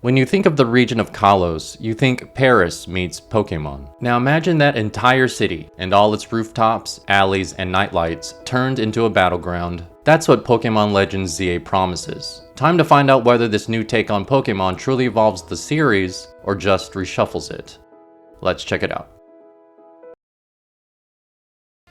When you think of the region of Kalos, you think Paris meets Pokémon. Now imagine that entire city and all its rooftops, alleys, and nightlights turned into a battleground. That's what Pokémon Legends ZA promises. Time to find out whether this new take on Pokémon truly evolves the series or just reshuffles it. Let's check it out.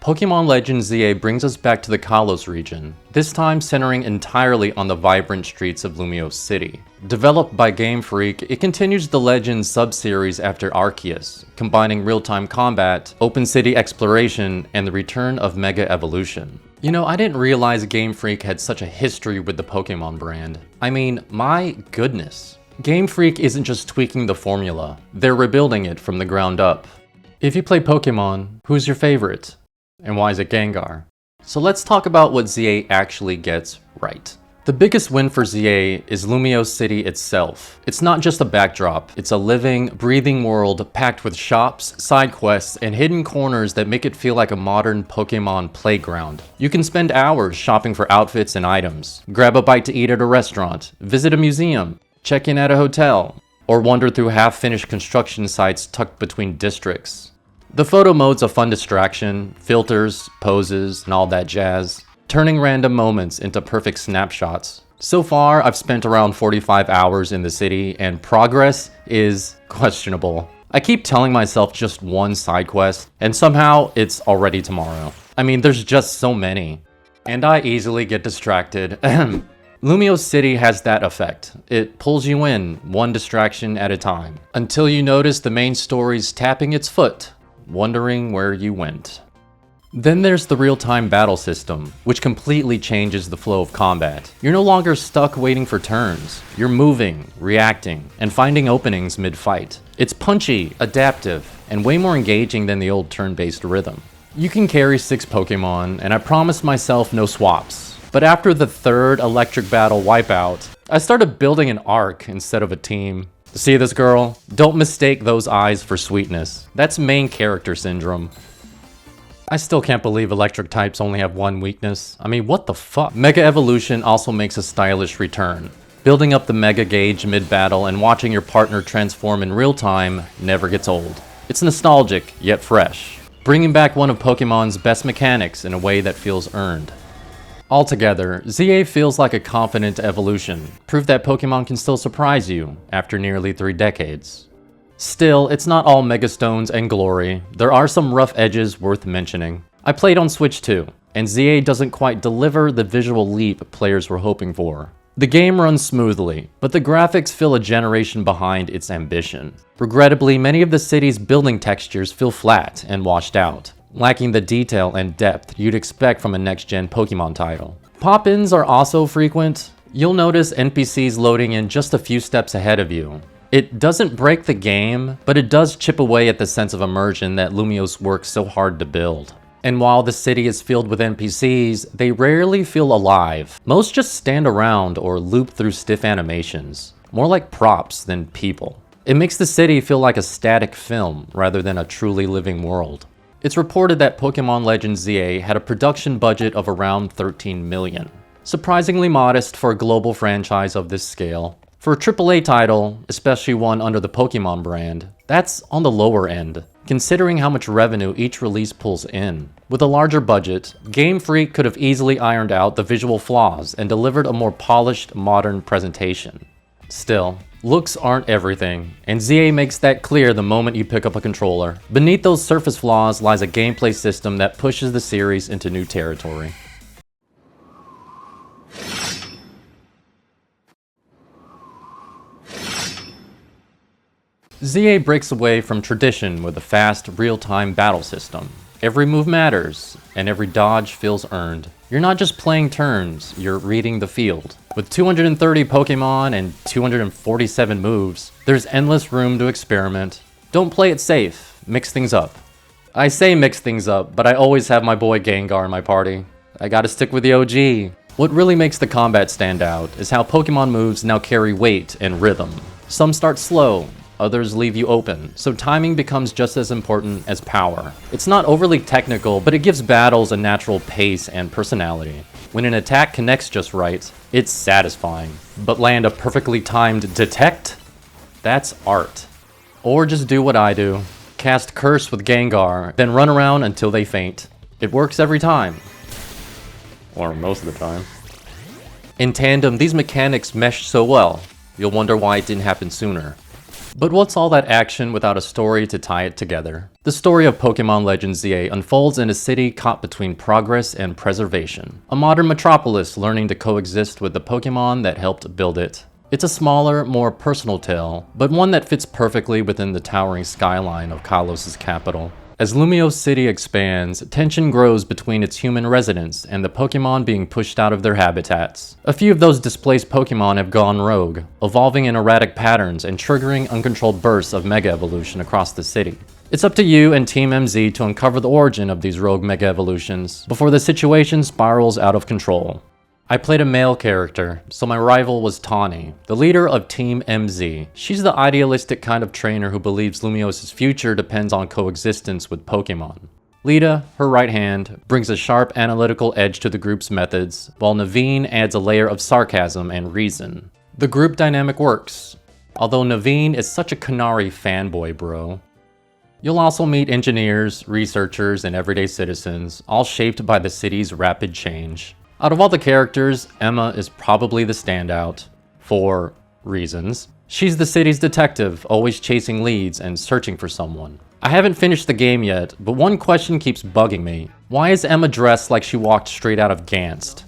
Pokémon Legends ZA brings us back to the Kalos region, this time centering entirely on the vibrant streets of Lumiose City. Developed by Game Freak, it continues the Legends sub-series after Arceus, combining real-time combat, open city exploration, and the return of Mega Evolution. You know, I didn't realize Game Freak had such a history with the Pokémon brand. I mean, my goodness. Game Freak isn't just tweaking the formula, they're rebuilding it from the ground up. If you play Pokémon, who's your favorite? And why is it Gengar? So let's talk about what ZA actually gets right. The biggest win for ZA is Lumiose City itself. It's not just a backdrop, it's a living, breathing world packed with shops, side quests, and hidden corners that make it feel like a modern Pokémon playground. You can spend hours shopping for outfits and items, grab a bite to eat at a restaurant, visit a museum, check in at a hotel, or wander through half-finished construction sites tucked between districts. The photo mode's a fun distraction, filters, poses, and all that jazz, turning random moments into perfect snapshots. So far, I've spent around 45 hours in the city, and progress is questionable. I keep telling myself just one side quest, and somehow it's already tomorrow. I mean, there's just so many. And I easily get distracted. Lumiose City has that effect. It pulls you in, one distraction at a time, until you notice the main story's tapping its foot, wondering where you went. Then there's the real-time battle system, which completely changes the flow of combat. You're no longer stuck waiting for turns. You're moving, reacting, and finding openings mid-fight. It's punchy, adaptive, and way more engaging than the old turn-based rhythm. You can carry 6 Pokemon, and I promised myself no swaps. But after the 3rd electric battle wipeout, I started building an arc instead of a team. See this girl? Don't mistake those eyes for sweetness. That's main character syndrome. I still can't believe electric types only have one weakness. I mean, what the fuck? Mega Evolution also makes a stylish return. Building up the Mega Gauge mid-battle and watching your partner transform in real time never gets old. It's nostalgic, yet fresh, bringing back one of Pokemon's best mechanics in a way that feels earned. Altogether, ZA feels like a confident evolution, proof that Pokemon can still surprise you after nearly 3 decades. Still, it's not all megastones and glory. There are some rough edges worth mentioning. I played on Switch too, and ZA doesn't quite deliver the visual leap players were hoping for. The game runs smoothly, but the graphics feel a generation behind its ambition. Regrettably, many of the city's building textures feel flat and washed out, lacking the detail and depth you'd expect from a next-gen Pokemon title. Pop-ins are also frequent. You'll notice NPCs loading in just a few steps ahead of you. It doesn't break the game, but it does chip away at the sense of immersion that Lumiose works so hard to build. And while the city is filled with NPCs, they rarely feel alive. Most just stand around or loop through stiff animations, more like props than people. It makes the city feel like a static film rather than a truly living world. It's reported that Pokémon Legends ZA had a production budget of around $13 million. Surprisingly modest for a global franchise of this scale. For a AAA title, especially one under the Pokémon brand, that's on the lower end, considering how much revenue each release pulls in. With a larger budget, Game Freak could have easily ironed out the visual flaws and delivered a more polished, modern presentation. Still, looks aren't everything, and ZA makes that clear the moment you pick up a controller. Beneath those surface flaws lies a gameplay system that pushes the series into new territory. ZA breaks away from tradition with a fast, real-time battle system. Every move matters, and every dodge feels earned. You're not just playing turns, you're reading the field. With 230 Pokemon and 247 moves, there's endless room to experiment. Don't play it safe, mix things up. I say mix things up, but I always have my boy Gengar in my party. I gotta stick with the OG. What really makes the combat stand out is how Pokemon moves now carry weight and rhythm. Some start slow, others leave you open, so timing becomes just as important as power. It's not overly technical, but it gives battles a natural pace and personality. When an attack connects just right, it's satisfying. But land a perfectly timed detect? That's art. Or just do what I do. Cast Curse with Gengar, then run around until they faint. It works every time. Or most of the time. In tandem, these mechanics mesh so well, you'll wonder why it didn't happen sooner. But what's all that action without a story to tie it together? The story of Pokémon Legends ZA unfolds in a city caught between progress and preservation. A modern metropolis learning to coexist with the Pokémon that helped build it. It's a smaller, more personal tale, but one that fits perfectly within the towering skyline of Kalos' capital. As Lumiose City expands, tension grows between its human residents and the Pokémon being pushed out of their habitats. A few of those displaced Pokémon have gone rogue, evolving in erratic patterns and triggering uncontrolled bursts of Mega Evolution across the city. It's up to you and Team MZ to uncover the origin of these rogue Mega Evolutions before the situation spirals out of control. I played a male character, so my rival was Tawny, the leader of Team MZ. She's the idealistic kind of trainer who believes Lumiose's future depends on coexistence with Pokémon. Lita, her right hand, brings a sharp analytical edge to the group's methods, while Naveen adds a layer of sarcasm and reason. The group dynamic works, although Naveen is such a Kanari fanboy bro. You'll also meet engineers, researchers, and everyday citizens, all shaped by the city's rapid change. Out of all the characters, Emma is probably the standout, for reasons. She's the city's detective, always chasing leads and searching for someone. I haven't finished the game yet, but one question keeps bugging me. Why is Emma dressed like she walked straight out of Gantz?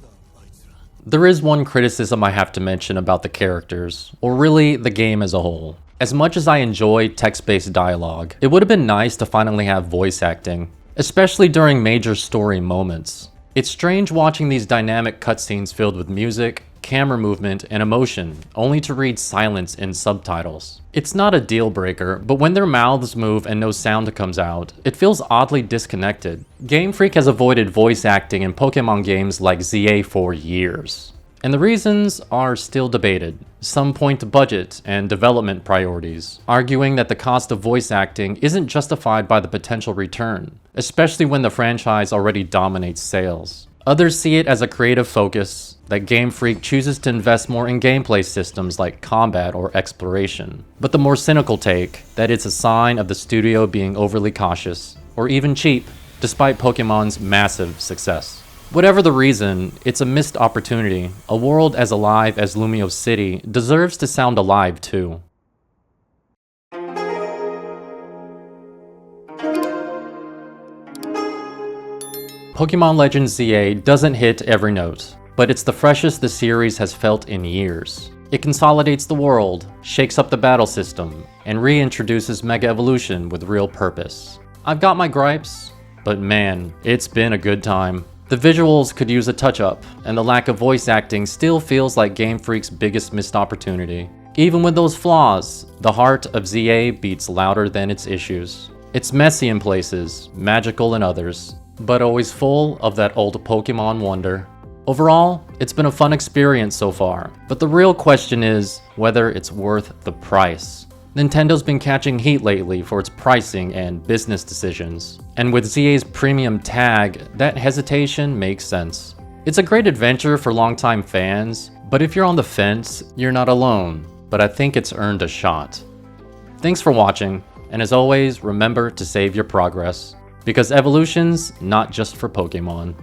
There is one criticism I have to mention about the characters, or really the game as a whole. As much as I enjoy text-based dialogue, it would have been nice to finally have voice acting, especially during major story moments. It's strange watching these dynamic cutscenes filled with music, camera movement, and emotion, only to read silence in subtitles. It's not a deal breaker, but when their mouths move and no sound comes out, it feels oddly disconnected. Game Freak has avoided voice acting in Pokemon games like ZA for years. And the reasons are still debated. Some point to budget and development priorities, arguing that the cost of voice acting isn't justified by the potential return, especially when the franchise already dominates sales. Others see it as a creative focus, that Game Freak chooses to invest more in gameplay systems like combat or exploration. But the more cynical take, that it's a sign of the studio being overly cautious, or even cheap, despite Pokemon's massive success. Whatever the reason, it's a missed opportunity. A world as alive as Lumiose City deserves to sound alive too. Pokémon Legends ZA doesn't hit every note, but it's the freshest the series has felt in years. It consolidates the world, shakes up the battle system, and reintroduces Mega Evolution with real purpose. I've got my gripes, but man, it's been a good time. The visuals could use a touch-up, and the lack of voice acting still feels like Game Freak's biggest missed opportunity. Even with those flaws, the heart of ZA beats louder than its issues. It's messy in places, magical in others, but always full of that old Pokemon wonder. Overall, it's been a fun experience so far, but the real question is whether it's worth the price. Nintendo's been catching heat lately for its pricing and business decisions, and with ZA's premium tag, that hesitation makes sense. It's a great adventure for longtime fans, but if you're on the fence, you're not alone, but I think it's earned a shot. Thanks for watching, and as always, remember to save your progress, because evolution's not just for Pokemon.